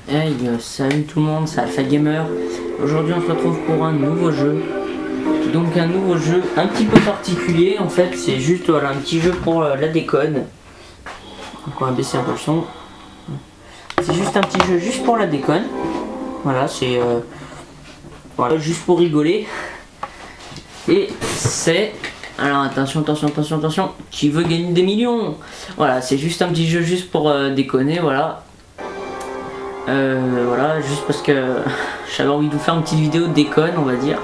Hey, salut tout le monde, c'est Alpha Gamer. Aujourd'hui on se retrouve pour un nouveau jeu. Donc un nouveau jeu un petit peu particulier en fait, c'est juste voilà, un petit jeu pour la déconne. Donc on va baisser un peu le son. C'est juste un petit jeu juste pour la déconne. Voilà, c'est voilà, juste pour rigoler. Et c'est... Alors attention, qui veut gagner des millions? Voilà, c'est juste un petit jeu juste pour déconner, voilà. Voilà, juste parce que j'avais envie de vous faire une petite vidéo de déconne, on va dire.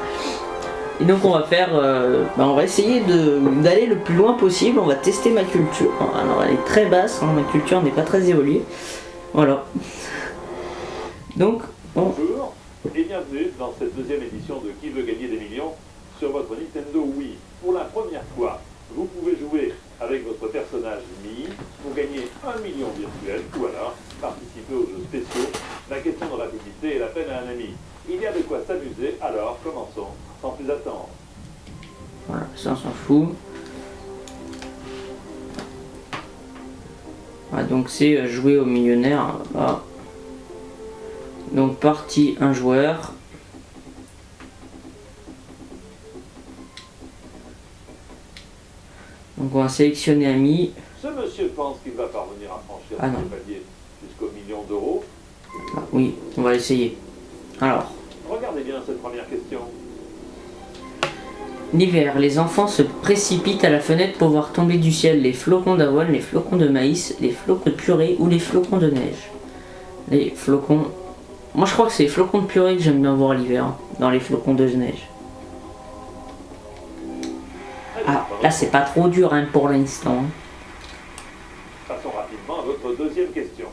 Et donc on va faire, on va essayer d'aller le plus loin possible. On va tester ma culture. Alors elle est très basse, hein, ma culture n'est pas très évoluée. Voilà. Donc bonjour et bienvenue dans cette deuxième édition de Qui veut gagner des millions sur votre Nintendo Wii. Pour la première fois, vous pouvez jouer avec votre personnage Mii pour gagner 1 million virtuel ou alors participer aux jeux spéciaux. La question de rapidité est la peine à un ami. Il y a de quoi s'amuser, alors commençons sans plus attendre. voilà, ça on s'en fout. Voilà, donc c'est jouer au millionnaire. Voilà. Donc partie un joueur. Donc on va sélectionner ami. Ce monsieur pense qu'il va parvenir à franchir ce palier jusqu'au million d'euros. Ah, oui, on va essayer. Alors. Regardez bien cette première question. L'hiver, les enfants se précipitent à la fenêtre pour voir tomber du ciel les flocons d'avoine, les flocons de maïs, les flocons de purée ou les flocons de neige. Les flocons... Moi je crois que c'est les flocons de purée que j'aime bien voir l'hiver, hein, dans les flocons de neige. Ah, là c'est pas trop dur hein, pour l'instant. Passons rapidement à votre deuxième question.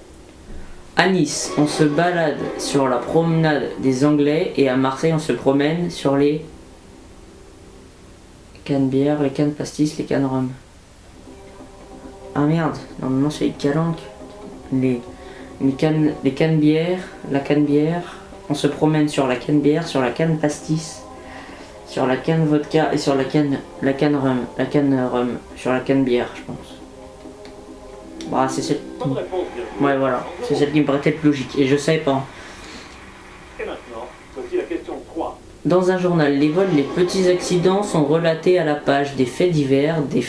À Nice, on se balade sur la promenade des Anglais et à Marseille, on se promène sur les cannes bière, les cannes pastis, les cannes rhum. Ah merde, normalement c'est les calanques. Les cannes bière, la canne bière. On se promène sur la canne bière, sur la canne pastis, sur la canne vodka et sur la canne rhum. La canne rhum, sur la canne bière, je pense. Bah, c'est celle... Ouais, voilà, c'est celle qui me paraissait le plus logique, et je savais pas. Et maintenant, voici la question 3. Dans un journal, les vols, les petits accidents sont relatés à la page des faits divers, des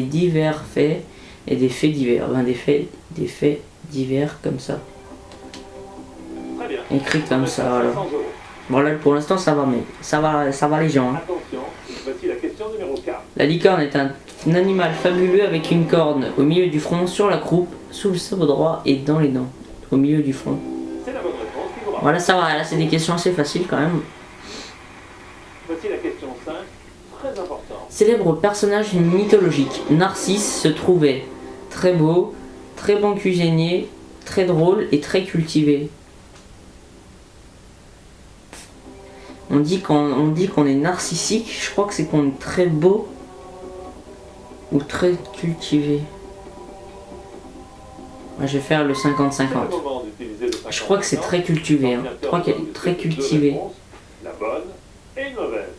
divers faits et des faits divers. Ben, des faits divers comme ça. Très bien. Écrit comme ça, voilà. Voilà, pour l'instant ça va, mais ça va les gens. Hein. Attention, voici la question numéro 4. La licorne est un animal fabuleux avec une corne au milieu du front, sur la croupe, sous le sabot droit et dans les dents. Au milieu du front. C'est la bonne réponse qui vous rend. Voilà, ça va, là c'est des questions assez faciles quand même. Voici la question 5, très importante. Célèbre personnage mythologique, Narcisse se trouvait très beau, très bon cuisinier, très drôle et très cultivé. On dit qu'on est narcissique, je crois que c'est qu'on est très beau ou très cultivé. Ouais, je vais faire le 50-50. Je crois que c'est très cultivé. Hein. Je crois qu'elle est très cultivée. La bonne et une mauvaise.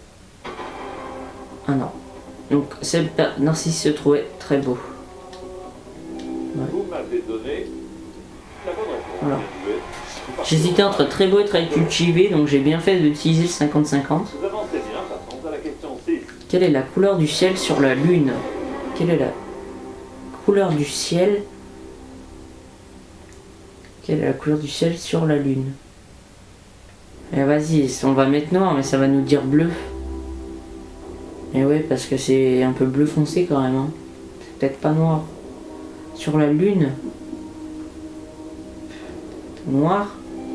Ah non. Donc, Narcisse se trouvait très beau. Ouais. Vous m'avez donné la bonne réponse. Voilà. J'hésitais entre très beau et très cultivé, donc j'ai bien fait d'utiliser le 50-50. Vous avancez bien, passons à la question 6. Quelle est la couleur du ciel sur la lune? Quelle est la couleur du ciel? Quelle est la couleur du ciel sur la lune? Eh vas-y, on va mettre noir, mais ça va nous dire bleu. Et ouais, parce que c'est un peu bleu foncé quand même. Hein. C'est peut-être pas noir. Sur la lune. Noir.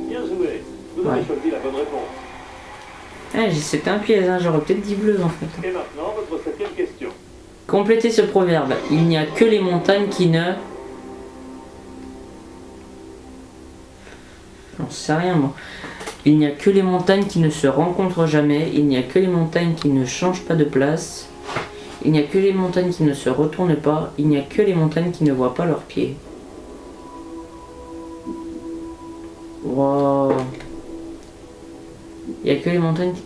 Bien joué. Vous avez choisi la bonne réponse. Eh, c'était un piège, hein. J'aurais peut-être dit bleu en fait. Et maintenant, votre septième question. Complétez ce proverbe. Il n'y a que les montagnes qui ne... J'en sais rien moi. Il n'y a que les montagnes qui ne se rencontrent jamais. Il n'y a que les montagnes qui ne changent pas de place. Il n'y a que les montagnes qui ne se retournent pas. Il n'y a que les montagnes qui ne voient pas leurs pieds. Wow. Il n'y a que les montagnes qui...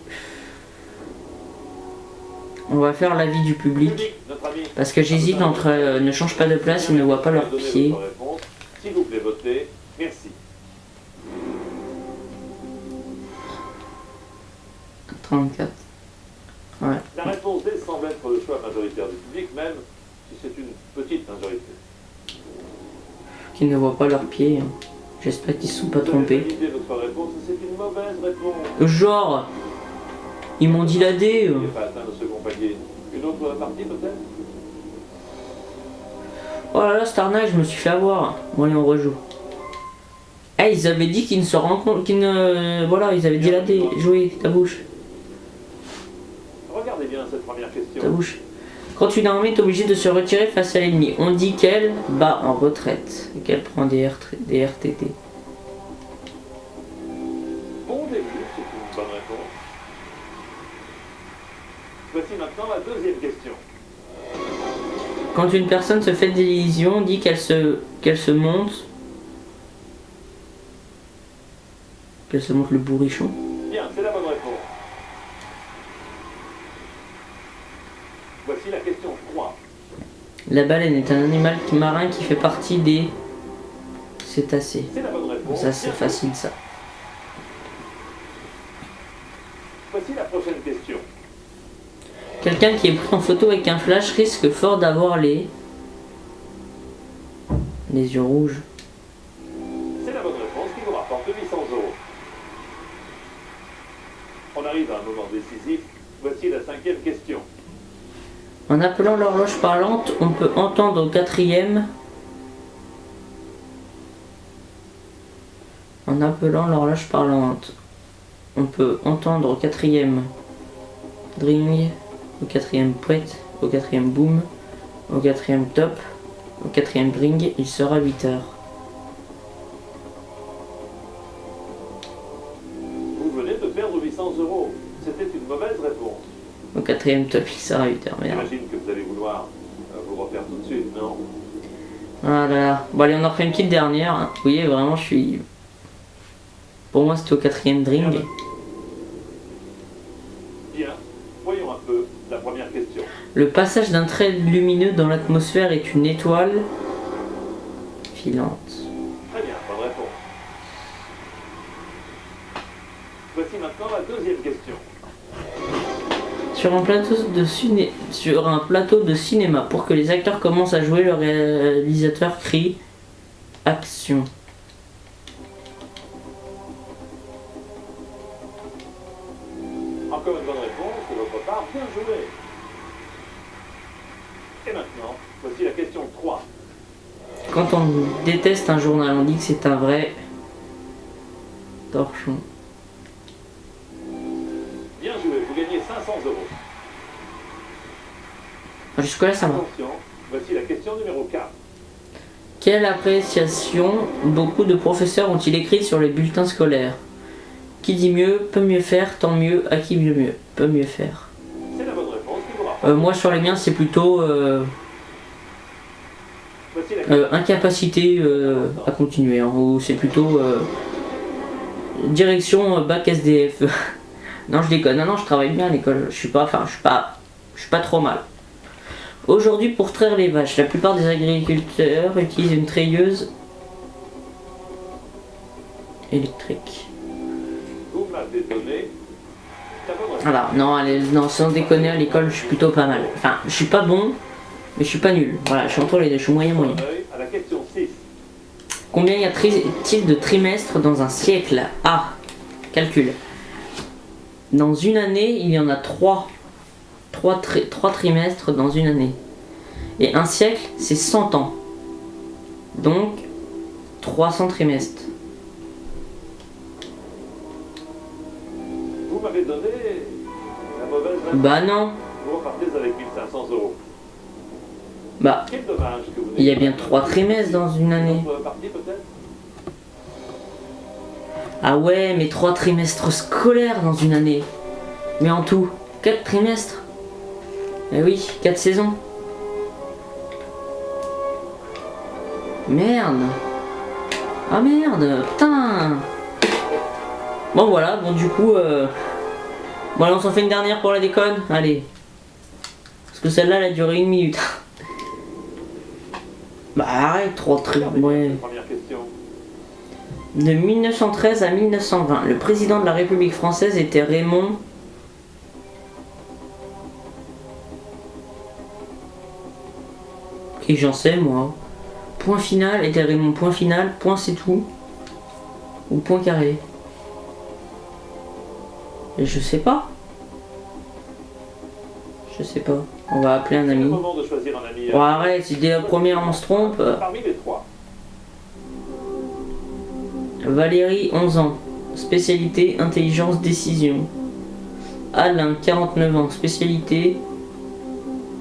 On va faire l'avis du public. Parce que j'hésite entre ne change pas de place et ne voit pas leurs pieds. S'il vous plaît, votez. Merci. 34. Ouais. La réponse D semble être le choix majoritaire du public, même si c'est une petite majorité. Qui ne voient pas leurs pieds. J'espère qu'ils se sont pas Vous avez trompés. validé votre réponse et c'est une mauvaise réponse. Genre, ils m'ont dit la D. Vous n'avez pas atteint le second palier. Une autre partie peut-être? Oh là là, Starnight, je me suis fait avoir. Bon, allez, on rejoue. Eh, ils avaient dit qu'ils ne se rencontrent, qu'ils ne... Voilà, ils avaient dit la D. Jouez, ta bouche. Regardez bien cette première question. Ta bouche. Quand une armée est obligée de se retirer face à l'ennemi, on dit qu'elle bat en retraite et qu'elle prend des RTT. Bon début, c'est une bonne réponse. Voici maintenant la deuxième question. Quand une personne se fait des lésions, on dit qu'elle se monte. Qu'elle se monte le bourrichon. Bien, c'est la bonne réponse. Voici la question 3. La baleine est un animal marin qui fait partie des cétacés. C'est la bonne réponse. Ça, c'est Bien. facile, ça. Voici la prochaine question. Quelqu'un qui est pris en photo avec un flash risque fort d'avoir les yeux rouges. C'est la bonne réponse qui vous rapporte 800 €. On arrive à un moment décisif. Voici la cinquième question. En appelant l'horloge parlante, on peut entendre au quatrième. En appelant l'horloge parlante, on peut entendre au quatrième dring, au quatrième poète, au quatrième boom, au quatrième top, au quatrième dring, il sera 8 heures. Vous venez de perdre 800 €. C'était une mauvaise réponse. Au quatrième top, il sera 8 heures. Merde. J'imagine que vous allez vouloir vous refaire tout de suite, non? Ah là là. Bon allez, on en refait une petite dernière. Hein. Vous voyez, vraiment, je suis... Pour moi, c'était au quatrième dring. Bien. Voyons un peu la première question. Le passage d'un trait lumineux dans l'atmosphère est une étoile filante. Très bien, bonne réponse. Voici maintenant la deuxième question. Sur un plateau de cinéma, pour que les acteurs commencent à jouer, le réalisateur crie « Action ». Encore une bonne réponse de votre part, bien joué. Et maintenant, voici la question 3. Quand on déteste un journal, on dit que c'est un vrai torchon. Bien joué, vous gagnez 500 €. Enfin, jusque-là, ça va. Attention, voici la question numéro 4. Quelle appréciation beaucoup de professeurs ont-ils écrit sur les bulletins scolaires? Qui dit mieux, peut mieux faire, tant mieux, à qui mieux, peut mieux faire. C'est la bonne réponse qui vous rapporte. Moi, sur les miens, c'est plutôt Voici la question. incapacité à continuer, hein, ou c'est plutôt direction bac SDF. Non, je déconne. Non, je travaille bien à l'école. Je suis pas trop mal. Aujourd'hui, pour traire les vaches, la plupart des agriculteurs utilisent une treilleuse électrique. Vous m'avez donné la bonne réponse. Voilà, non, allez, non, sans déconner, à l'école, je suis plutôt pas mal. Enfin, je suis pas bon, mais je suis pas nul. Voilà, je suis entre les deux, je suis moyen. À la question 6. Combien y a-t-il de trimestres dans un siècle? Ah, calcul. Dans une année, il y en a 3 trimestres dans une année. Et un siècle, c'est 100 ans. Donc, 300 trimestres. Vous m'avez donné la mauvaise réponse. Bah non. Vous repartez avec 1500 €. Bah, Quel dommage que vous il y a n'ayez bien 3 trimestres dans une année. Une autre partie peut-être? Ah ouais, mais 3 trimestres scolaires dans une année. Mais en tout, 4 trimestres. Eh oui, 4 saisons. Merde. Ah merde, putain. Bon voilà, bon du coup... Bon allez, on s'en fait une dernière pour la déconne. Allez. Parce que celle-là, elle a duré 1 minute. Bah arrête, 3 trimestres. Ouais. Première question. De 1913 à 1920, le président de la République française était Raymond Et j'en sais moi. Point final est mon point final, point c'est tout. Ou point carré. Et je sais pas. Je sais pas. On va appeler un C'est le ami. moment de choisir un ami. Bon arrête, si dès la première on se trompe. Parmi les trois. Valérie, 11 ans. Spécialité intelligence décision. Alain, 49 ans. Spécialité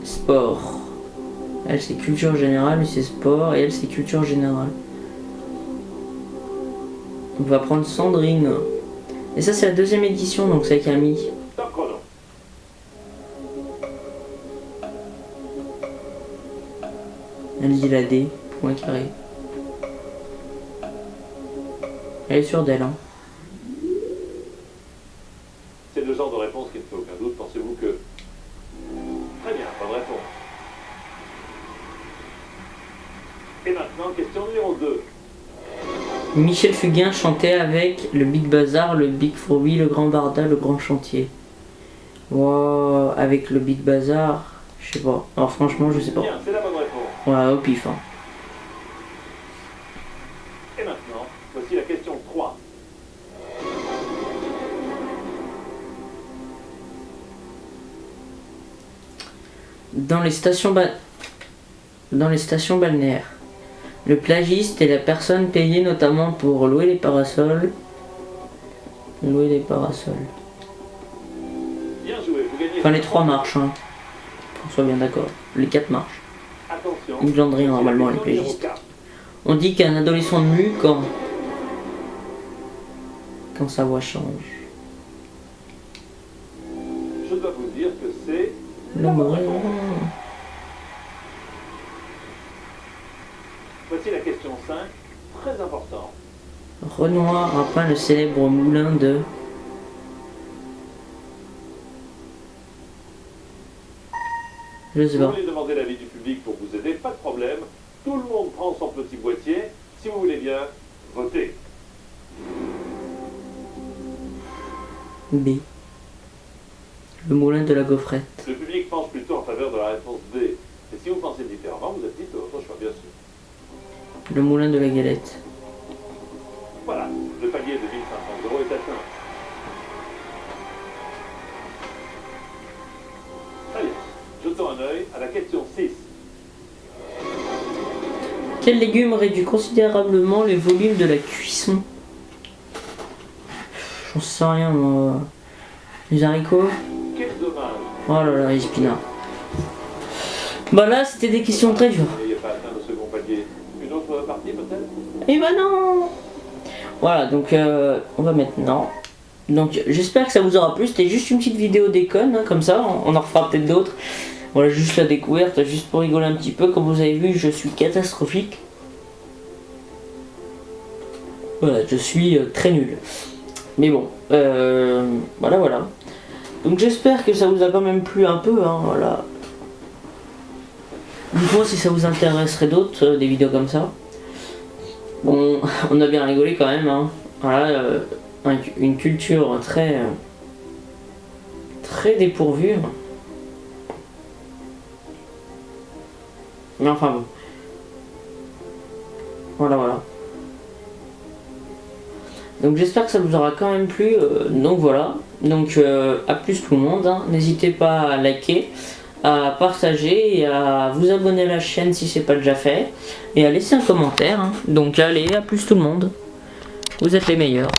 sport. Elle c'est culture générale, lui c'est sport et elle c'est culture générale. On va prendre Sandrine. Et ça c'est la deuxième édition donc c'est avec Camille. Top chrono. Elle dit la D, point carré. Elle est sûre d'elle hein. C'est le genre de réponse qui ne fait aucun doute. Pensez-vous que... Très bien, bonne réponse. Et maintenant, question numéro 2. Michel Fugain chantait avec le Big Bazar, le Big Fourbi, le Grand Barda, le Grand Chantier. Wow, avec le Big Bazar, je sais pas. Alors franchement, je sais pas. Bien, c'est la bonne réponse. Ouais, au pif. Hein. Et maintenant, voici la question 3. Dans les stations balnéaires, le plagiste est la personne payée notamment pour louer les parasols. Louer les parasols. Bien joué, vous gagnez... Enfin les 3 marches, hein. On soit bien d'accord. Les 4 marches. Attention. Une glanderie normalement les Question numéro plagistes. 4. On dit qu'un adolescent mue quand sa voix change. Je dois vous dire que c'est... Le mot. Voici la question 5, très importante. Renoir a peint le célèbre moulin de... Je sais Si vous pas. voulez demander l'avis du public pour vous aider, pas de problème. Tout le monde prend son petit boîtier. Si vous voulez bien, votez. B. Le moulin de la gaufrette. Le public penche plutôt en faveur de la réponse B. Et si vous pensez différemment, vous êtes dit votre choix, bien sûr. Le moulin de la galette. Voilà, le palier de 1500 € est atteint. Allez, jetons un œil à la question 6. Quel légume réduit considérablement le volume de la cuisson? J'en sais rien moi. Les haricots? Quel dommage. Oh là là, les épinards. Bah là c'était des questions très dures. Il n'y a pas atteint le second palier. Une autre partie peut-être? Et bah non. Voilà donc on va maintenant. Donc j'espère que ça vous aura plu. C'était juste une petite vidéo déconne hein, comme ça. On en refera peut-être d'autres. Voilà juste la découverte, juste pour rigoler un petit peu. Comme vous avez vu je suis catastrophique. Voilà je suis très nul. Mais bon voilà. Donc j'espère que ça vous a quand même plu un peu hein, voilà. Dites-moi si ça vous intéresserait d'autres, des vidéos comme ça. Bon, on a bien rigolé quand même, hein. Voilà, une culture très dépourvue. Mais enfin bon. Voilà. Donc j'espère que ça vous aura quand même plu. Donc voilà. Donc à plus tout le monde. Hein. N'hésitez pas à liker, à partager et à vous abonner à la chaîne si c'est pas déjà fait. Et à laisser un commentaire. Hein. Donc allez, à plus tout le monde. Vous êtes les meilleurs.